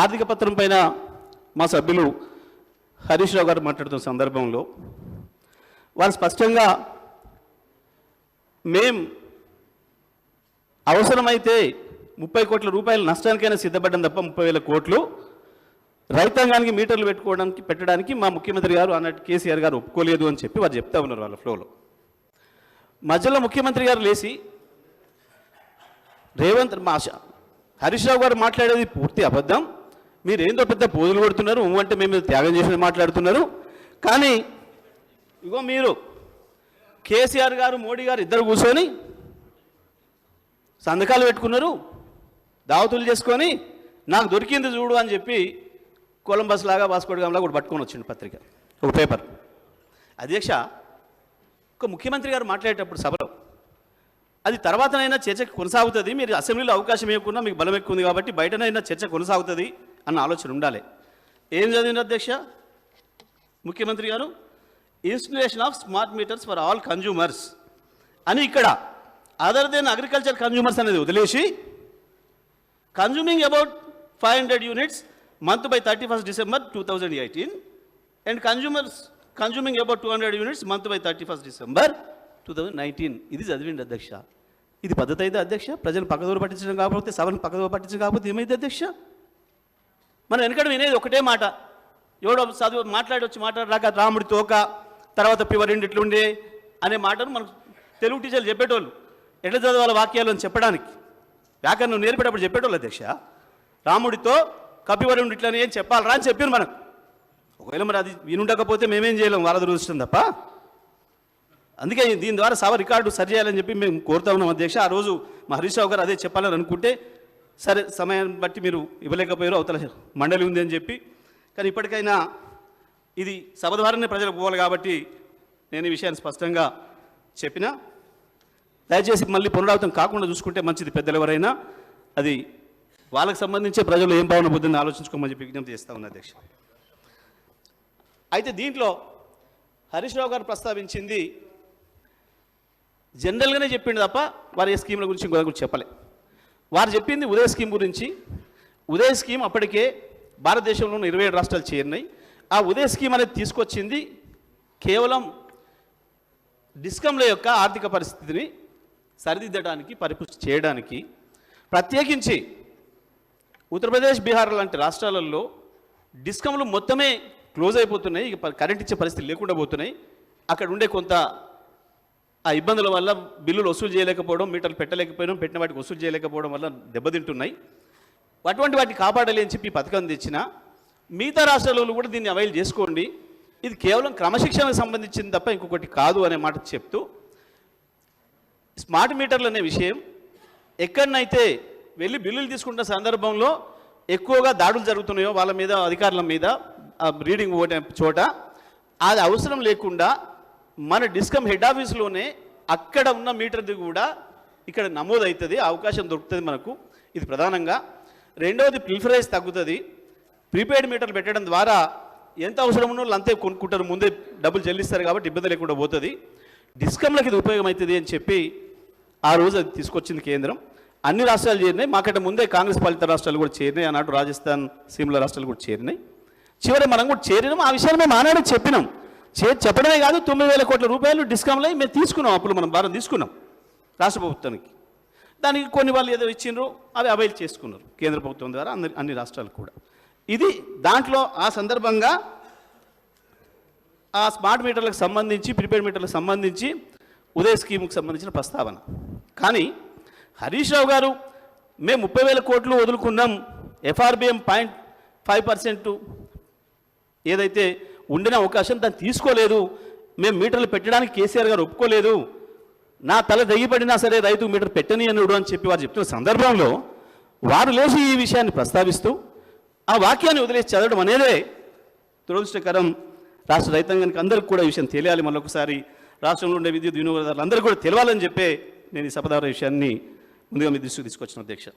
ఆర్థిక పత్రం పైన మా సభ్యులు హరీష్ రావు గారు మాట్లాడుతున్న సందర్భంలో వారు స్పష్టంగా మేం అవసరమైతే 30 కోట్ల రూపాయల నష్టానికైనా సిద్ధపడ్డం తప్ప 30,000 కోట్లు రైతాంగానికి మీటర్లు పెట్టడానికి మా ముఖ్యమంత్రి గారు అన్నట్టు కేసీఆర్ గారు ఒప్పుకోలేదు అని చెప్పి వారు చెప్తా ఉన్నారు వాళ్ళ ఫ్లోలో. మధ్యలో ముఖ్యమంత్రి గారు లేచి హరీష్ రావు గారు మాట్లాడేది పూర్తి అబద్ధం, మీరు ఏందో పెద్ద పోజులు కొడుతున్నారు, అంటే మేము త్యాగం చేసి మాట్లాడుతున్నారు. కానీ ఇగో మీరు కేసీఆర్ గారు మోడీ గారు ఇద్దరు కూర్చొని సంతకాలు పెట్టుకున్నారు, దావతులు చేసుకొని నాకు దొరికింది చూడు అని చెప్పి కొలంబస్ లాగా వాస్కోడిగాంలా కూడా పట్టుకొని వచ్చిండు పత్రిక ఒక పేపర్. అధ్యక్ష, ఒక ముఖ్యమంత్రి గారు మాట్లాడేటప్పుడు సభలో అది తర్వాతనైనా చర్చ కొనసాగుతుంది, మీరు అసెంబ్లీలో అవకాశం ఇవ్వకుండా మీకు బలం ఎక్కువ ఉంది కాబట్టి బయటనైనా చర్చ కొనసాగుతుంది అన్న ఆలోచన ఉండాలి. ఏం చదివింది అధ్యక్ష ముఖ్యమంత్రి గారు? Installation of smart meters for all consumers అని ఇక్కడ అదర్ దెన్ అగ్రికల్చర్ కన్జ్యూమర్స్ అనేది వదిలేసి consuming about 500 units month by 31st December 2018 and consuming about 200 units month by 31st December 2019. ఇది చదివిండి అధ్యక్ష. ఇది పద్ధతి అయితే అధ్యక్ష? ప్రజలు పక్కదోరు పట్టించడం కాకపోతే, సభను పక్కదోరు పట్టించడం కాకపోతే ఏమైంది అధ్యక్ష? మనం వెనకడ వినేది ఒకటే మాట, ఎవడో చదువు మాట్లాడరాక రాముడి తోక తర్వాత పివరిండి ఇట్లుండే అనే మాటను మనకు తెలుగు టీచర్లు చెప్పేటోళ్ళు, ఎట్లా చదవాలి వాక్యాలు అని చెప్పడానికి వ్యాకరణం నేర్పేటప్పుడు చెప్పేటోళ్ళు అధ్యక్ష. రాముడితో కపివరుడు ఇట్లని ఏం చెప్పాలరా అని చెప్పారు మనకు. ఒకవేళ మరి అది వినుండకపోతే మేమేం చేయలేం, వాళ్ళ దురదృష్టం తప్ప. అందుకే దీని ద్వారా సభ రికార్డు సరి చేయాలని చెప్పి మేము కోరుతా ఉన్నాం అధ్యక్ష. ఆ రోజు మా హరీష్ రావు గారు అదే చెప్పాలని అనుకుంటే, సరే సమయాన్ని బట్టి మీరు ఇవ్వలేకపోయారు, అవతల మండలి ఉంది అని చెప్పి. కానీ ఇప్పటికైనా ఇది సభ ద్వారానే ప్రజలకు పోవాలి కాబట్టి నేను ఈ విషయాన్ని స్పష్టంగా చెప్పినా. దయచేసి మళ్ళీ పునరావృతం కాకుండా చూసుకుంటే మంచిది. పెద్దలు ఎవరైనా అది వాళ్ళకి సంబంధించే ప్రజలు ఏం భావన బుద్ధిని ఆలోచించుకోమని చెప్పి విజ్ఞప్తి చేస్తా ఉన్నా అధ్యక్ష. అయితే దీంట్లో హరీష్ రావు గారు ప్రస్తావించింది జనరల్గానే చెప్పిండు తప్ప వారి ఏ స్కీమ్ల గురించి ఇంకో గురించి చెప్పలే. వారు చెప్పింది ఉదయ్ స్కీమ్ గురించి. ఉదయ్ స్కీమ్ అప్పటికే భారతదేశంలో 27 రాష్ట్రాలు చేరినాయి. ఆ ఉదయ్ స్కీమ్ అనేది తీసుకొచ్చింది కేవలం డిస్కంల యొక్క ఆర్థిక పరిస్థితిని సరిదిద్దడానికి, పరిపుష్టి చేయడానికి. ప్రత్యేకించి ఉత్తరప్రదేశ్, బీహార్ లాంటి రాష్ట్రాలలో డిస్కంలు మొత్తమే క్లోజ్ అయిపోతున్నాయి, ఇక కరెంట్ ఇచ్చే పరిస్థితి లేకుండా పోతున్నాయి. అక్కడ ఉండే కొంత ఆ ఇబ్బందుల వల్ల బిల్లులు వసూలు చేయలేకపోవడం, మీటర్లు పెట్టలేకపోవడం, పెట్టిన వాటికి వసూలు చేయలేకపోవడం వల్ల దెబ్బతింటున్నాయి. అటువంటి వాటిని కాపాడాలి అని చెప్పి పథకం తెచ్చిన మిగతా రాష్ట్రాలలో కూడా దీన్ని అవైల్ చేసుకోండి, ఇది కేవలం క్రమశిక్షణకు సంబంధించింది తప్ప ఇంకొకటి కాదు అనే మాట చెప్తూ, స్మార్ట్ మీటర్లు అనే విషయం ఎక్కడనైతే వెళ్ళి బిల్లులు తీసుకుంటున్న సందర్భంలో ఎక్కువగా దాడులు జరుగుతున్నాయో వాళ్ళ మీద, అధికారుల మీద, రీడింగ్ చోట అది అవసరం లేకుండా మన డిస్కమ్ హెడ్ ఆఫీస్లోనే అక్కడ ఉన్న మీటర్ది కూడా ఇక్కడ నమోదవుతుంది, అవకాశం దొరుకుతుంది మనకు. ఇది ప్రధానంగా. రెండవది ప్రిఫరెన్స్ తగ్గుతుంది. ప్రీపెయిడ్ మీటర్లు పెట్టడం ద్వారా ఎంత అవసరం ఉన్న వాళ్ళు అంతే కొనుక్కుంటారు, ముందే డబ్బులు చెల్లిస్తారు కాబట్టి ఇబ్బంది లేకుండా పోతుంది. డిస్కమ్లకు ఇది ఉపయోగం అవుతుంది అని చెప్పి ఆ రోజు అది తీసుకొచ్చింది కేంద్రం. అన్ని రాష్ట్రాలు చేరినాయి, మాకంటే ముందే కాంగ్రెస్ పాలిత రాష్ట్రాలు కూడా చేరినాయి. ఆనాడు రాజస్థాన్, సిమ్లా రాష్ట్రాలు కూడా చేరినాయి. చివరి మనం కూడా చేరినాం. ఆ విషయాన్ని మేము ఆనాడు చెప్పినాం. చెప్పడమే కాదు, 9,000 కోట్ల రూపాయలు డిస్కమ్లో మేము తీసుకున్నాం. అప్పుడు మనం భారం తీసుకున్నాం రాష్ట్ర ప్రభుత్వానికి. దానికి కొన్ని వాళ్ళు ఏదో ఇచ్చిండ్రు, అవి అవైల్ చేసుకున్నారు కేంద్ర ప్రభుత్వం ద్వారా అన్ని రాష్ట్రాలు కూడా. ఇది దాంట్లో ఆ సందర్భంగా ఆ స్మార్ట్ మీటర్లకు సంబంధించి, ప్రీపెయిడ్ మీటర్లకు సంబంధించి ఉదయ్ స్కీమ్కి సంబంధించిన ప్రస్తావన. కానీ హరీష్ రావు గారు మేము 30,000 కోట్లు వదులుకున్నాం, FRBM 0.5% ఏదైతే ఉండిన అవకాశం దాన్ని తీసుకోలేదు, మేము మీటర్లు పెట్టడానికి కేసీఆర్ గారు ఒప్పుకోలేదు, నా తల దయ్యపడినా సరే రైతు మీటర్ పెట్టని అనుడు అని చెప్పి వారు చెప్తున్న సందర్భంలో వారు లేచి ఈ విషయాన్ని ప్రస్తావిస్తూ ఆ వాక్యాన్ని వదిలేసి చదవడం అనేదే దురదృష్టకరం. రాష్ట్ర రైతాంగానికి అందరికీ కూడా ఈ విషయం తెలియాలి. మళ్ళొకసారి రాష్ట్రంలో ఉండే విద్యుత్ వినియోగదారులు అందరూ కూడా తెలవాలని చెప్పే నేను ఈ సభ ద్వారా విషయాన్ని ముందుగా మీ దృష్టికి తీసుకొచ్చిన అధ్యక్ష.